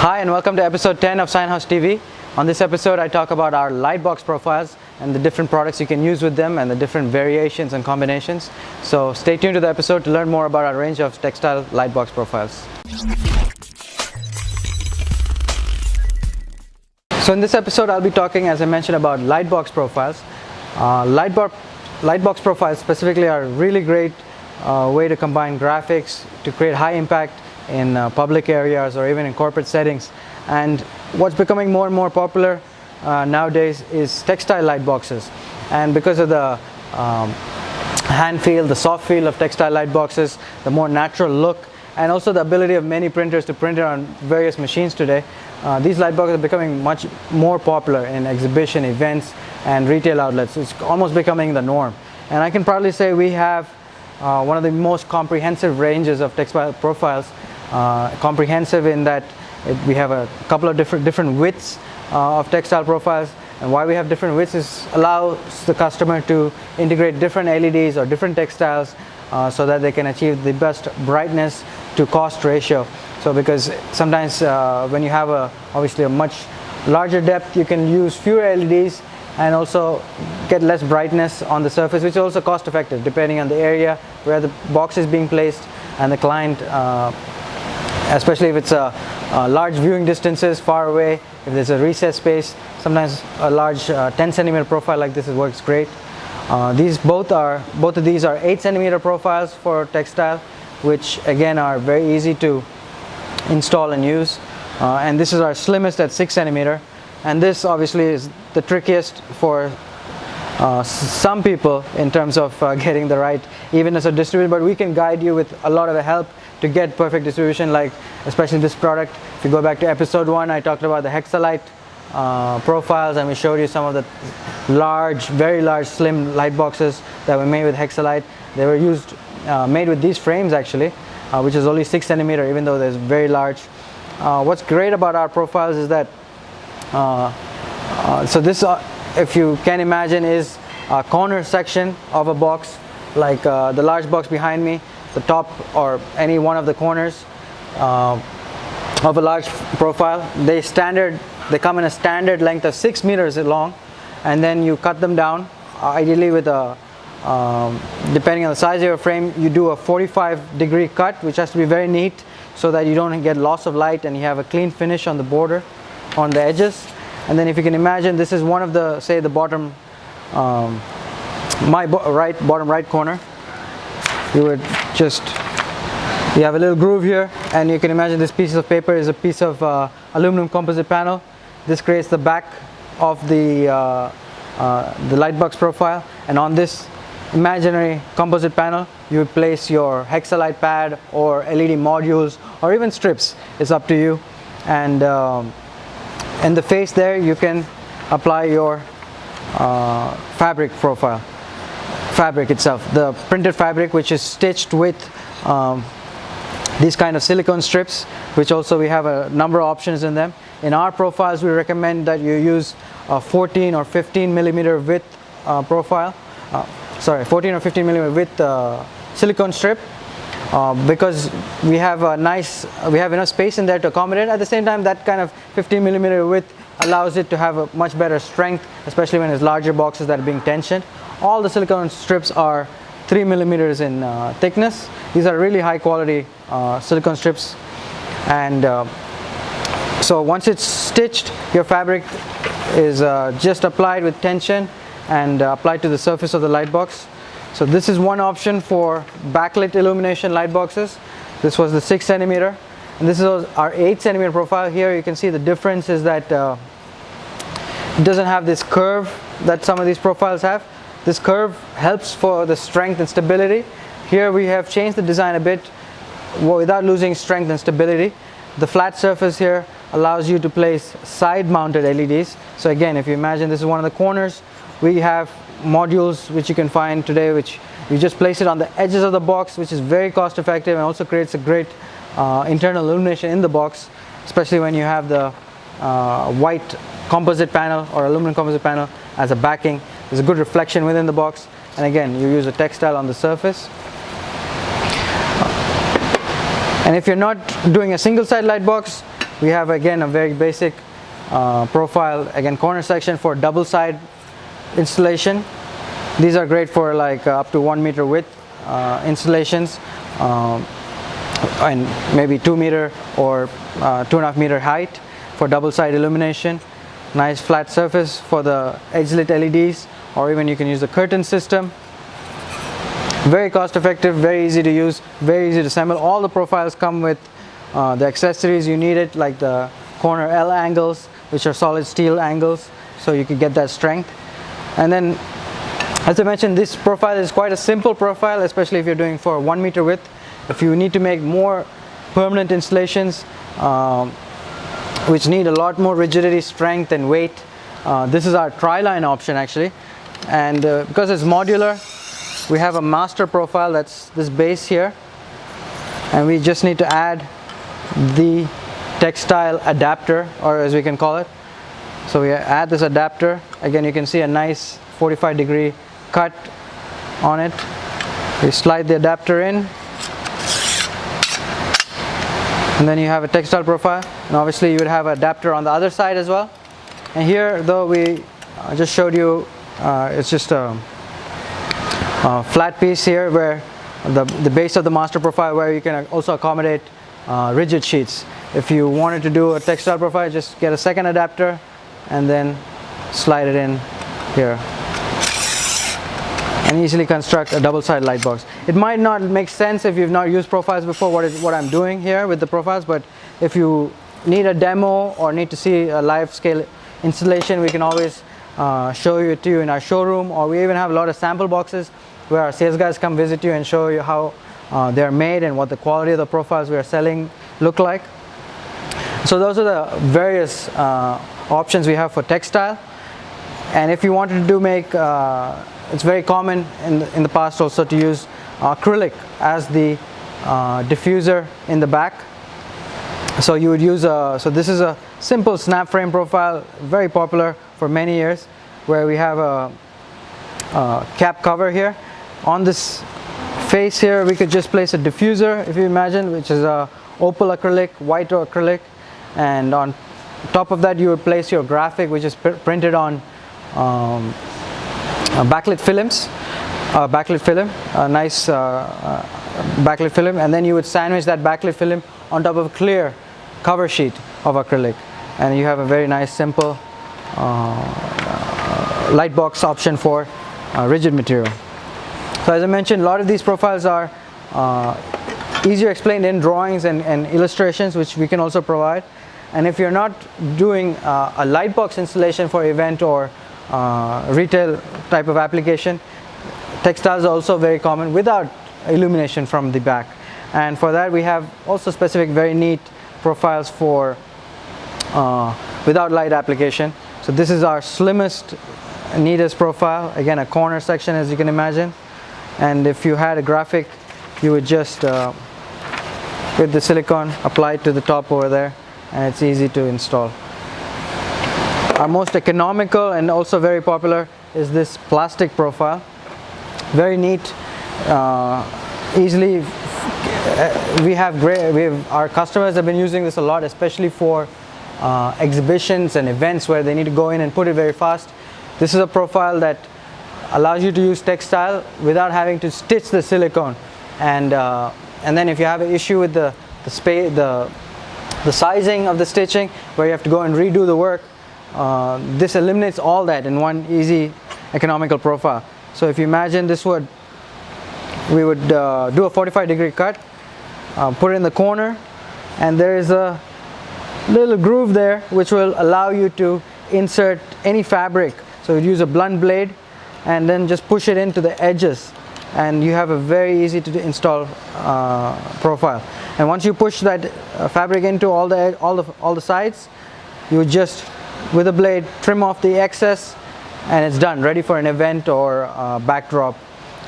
Hi and welcome to episode 10 of SIGNHOUSE TV. On this episode I talk about our Lightbox profiles and the different products you can use with them and the different variations and combinations. So stay tuned to the episode to learn more about our range of textile Lightbox profiles. So in this episode I'll be talking, as I mentioned, about Lightbox profiles. Lightbox profiles specifically are a really great way to combine graphics to create high impact in public areas or even in corporate settings. And what's becoming more and more popular nowadays is textile light boxes. And because of the hand feel, the soft feel of textile light boxes, the more natural look, and also the ability of many printers to print it on various machines today, these light boxes are becoming much more popular in exhibition events and retail outlets. It's almost becoming the norm. And I can proudly say we have one of the most comprehensive ranges of textile profiles. Comprehensive in that we have a couple of different widths of textile profiles, and why we have different widths is allows the customer to integrate different LEDs or different textiles so that they can achieve the best brightness to cost ratio. So because sometimes when you have obviously a much larger depth, you can use fewer LEDs and also get less brightness on the surface, which is also cost effective depending on the area where the box is being placed and the client, especially if it's large viewing distances far away, if there's a recessed space. Sometimes a large 10 centimeter profile like this works great. Both of these are 8 centimeter profiles for textile, which again are very easy to install and use. And this is our slimmest at 6 centimeter. And this obviously is the trickiest for some people in terms of getting the right evenness of distribution, but we can guide you with a lot of help to get perfect distribution, like especially this product. If you go back to episode 1, I talked about the Hexalite profiles, and we showed you some of the very large slim light boxes that were made with Hexalite. They were made with these frames actually, which is only 6 centimeter, even though they're very large. What's great about our profiles is that so this, if you can imagine, is a corner section of a box, like the large box behind me, the top or any one of the corners of a large profile. They come in a standard length of 6 meters long, and then you cut them down, ideally with a depending on the size of your frame, you do a 45-degree cut, which has to be very neat so that you don't get loss of light and you have a clean finish on the border, on the edges. And then if you can imagine, this is one of the, say, the bottom bottom right corner. You have a little groove here, and you can imagine this piece of paper is a piece of aluminum composite panel. This creates the back of the Lightbox profile, and on this imaginary composite panel you would place your Hexalite pad or LED modules or even strips. It's up to you. And in the face there you can apply your fabric profile. Fabric itself, the printed fabric, which is stitched with these kind of silicone strips, which also we have a number of options in them. In our profiles we recommend that you use a 14 or 15 millimeter width profile, 14 or 15 millimeter width silicone strip, because we have enough space in there to accommodate. At the same time, that kind of 15 millimeter width allows it to have a much better strength, especially when it's larger boxes that are being tensioned. All the silicone strips are 3 millimeters in thickness. These are really high quality silicone strips. And so once it's stitched, your fabric is just applied with tension and applied to the surface of the light box. So this is one option for backlit illumination light boxes. This was the 6 centimeter, and this is our 8 centimeter profile. Here you can see the difference is that it doesn't have this curve that some of these profiles have. This curve helps for the strength and stability. Here we have changed the design a bit without losing strength and stability. The flat surface here allows you to place side mounted LEDs. So again, if you imagine this is one of the corners, we have modules which you can find today, which you just place it on the edges of the box, which is very cost effective and also creates a great internal illumination in the box, especially when you have the white composite panel or aluminum composite panel as a backing. There's a good reflection within the box, and again you use a textile on the surface. And if you're not doing a single side light box, we have again a very basic profile, again corner section for double side installation. These are great for like up to 1 meter width installations, and maybe 2 meter or 2.5 meter height for double side illumination. Nice flat surface for the edge lit LEDs, or even you can use the curtain system. Very cost effective, very easy to use, very easy to assemble. All the profiles come with the accessories you needed, like the corner L angles, which are solid steel angles, so you can get that strength. And then, as I mentioned, this profile is quite a simple profile, especially if you're doing for 1 meter width. If you need to make more permanent installations, which need a lot more rigidity, strength and weight, this is our tri-line option actually. And because it's modular, we have a master profile, that's this base here, and we just need to add the textile adapter, or as we can call it. So we add this adapter. Again, you can see a nice 45-degree cut on it. We slide the adapter in, and then you have a textile profile, and obviously you would have an adapter on the other side as well. And here, though, we just showed you, it's just a flat piece here where the base of the master profile, where you can also accommodate rigid sheets. If you wanted to do a textile profile, just get a second adapter and then slide it in here and easily construct a double-sided light box. It might not make sense if you've not used profiles before what I'm doing here with the profiles, but if you need a demo or need to see a live scale installation, we can always show it to you in our showroom, or we even have a lot of sample boxes where our sales guys come visit you and show you how they're made and what the quality of the profiles we are selling look like. So those are the various options we have for textile. And if you wanted to make, it's very common in the past also to use acrylic as the diffuser in the back. So you would use so this is a simple snap frame profile, very popular for many years, where we have a cap cover here. On this face here, we could just place a diffuser, if you imagine, which is a opal acrylic, white acrylic, and on top of that you would place your graphic, which is printed on backlit films, backlit film, a nice backlit film, and then you would sandwich that backlit film on top of a clear cover sheet of acrylic, and you have a very nice simple light box option for rigid material. So as I mentioned, a lot of these profiles are easier explained in drawings and illustrations, which we can also provide. And if you're not doing a light box installation for event or retail type of application, textiles are also very common without illumination from the back. And for that we have also specific very neat profiles for without light application. So this is our slimmest, neatest profile, again a corner section, as you can imagine. And if you had a graphic, you would just with the silicone apply it to the top over there, and it's easy to install. Our most economical and also very popular is this plastic profile. Very neat, easily. Our customers have been using this a lot, especially for exhibitions and events where they need to go in and put it very fast. This is a profile that allows you to use textile without having to stitch the silicone. And then if you have an issue with the sizing of the stitching, where you have to go and redo the work, this eliminates all that in one easy economical profile. So if you imagine this, we would do a 45-degree cut, put it in the corner, and there is a little groove there which will allow you to insert any fabric. So you'd use a blunt blade and then just push it into the edges, and you have a very easy to install profile. And once you push that fabric into all the sides, you would just with a blade trim off the excess, and it's done, ready for an event or backdrop.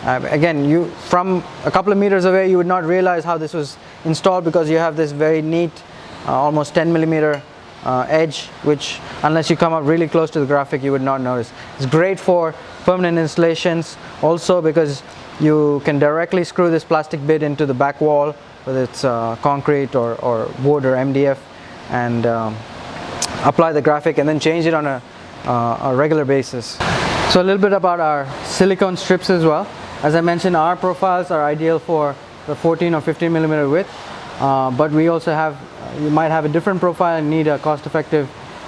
Again, from a couple of meters away you would not realize how this was installed, because you have this very neat almost 10 millimeter edge, which unless you come up really close to the graphic you would not notice. It's great for permanent installations also, because you can directly screw this plastic bit into the back wall, whether it's concrete or wood or MDF, and apply the graphic and then change it on a regular basis. So a little bit about our silicone strips as well. As I mentioned, our profiles are ideal for the 14 or 15 millimeter width, but we also have, you might have a different profile and need a cost-effective,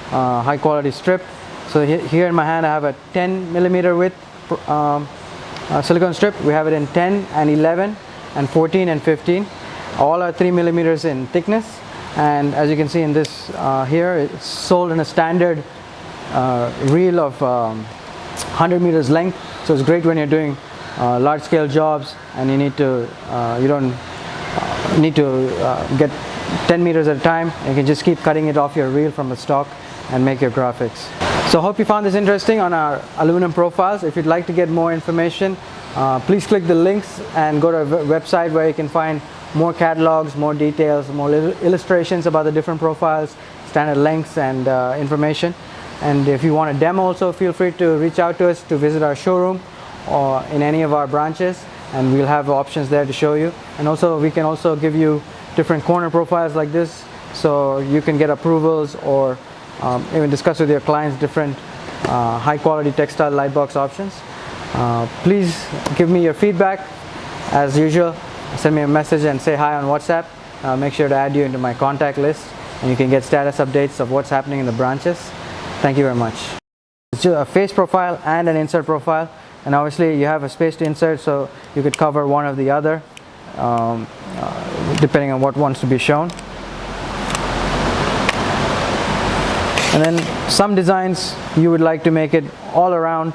high quality strip. So here in my hand I have a 10 millimeter width silicone strip. We have it in 10 and 11 and 14 and 15. All are 3 millimeters in thickness, and as you can see in this here, it's sold in a standard reel of 100 meters length. So it's great when you're doing large scale jobs and you need to you don't need to get 10 meters at a time. You can just keep cutting it off your reel from the stock and make your graphics. So I hope you found this interesting on our aluminum profiles. If you'd like to get more information, please click the links and go to our website where you can find more catalogs, more details, more illustrations about the different profiles, standard lengths and information. And if you want a demo also, feel free to reach out to us to visit our showroom or in any of our branches, and we'll have options there to show you. And also we can also give you different corner profiles like this, so you can get approvals or even discuss with your clients different high quality textile Lightbox options. Please give me your feedback. As usual, send me a message and say hi on WhatsApp. Make sure to add you into my contact list, and you can get status updates of what's happening in the branches. Thank you very much. It's just a face profile and an insert profile, and obviously you have a space to insert, so you could cover one or the other depending on what wants to be shown. And then some designs you would like to make it all around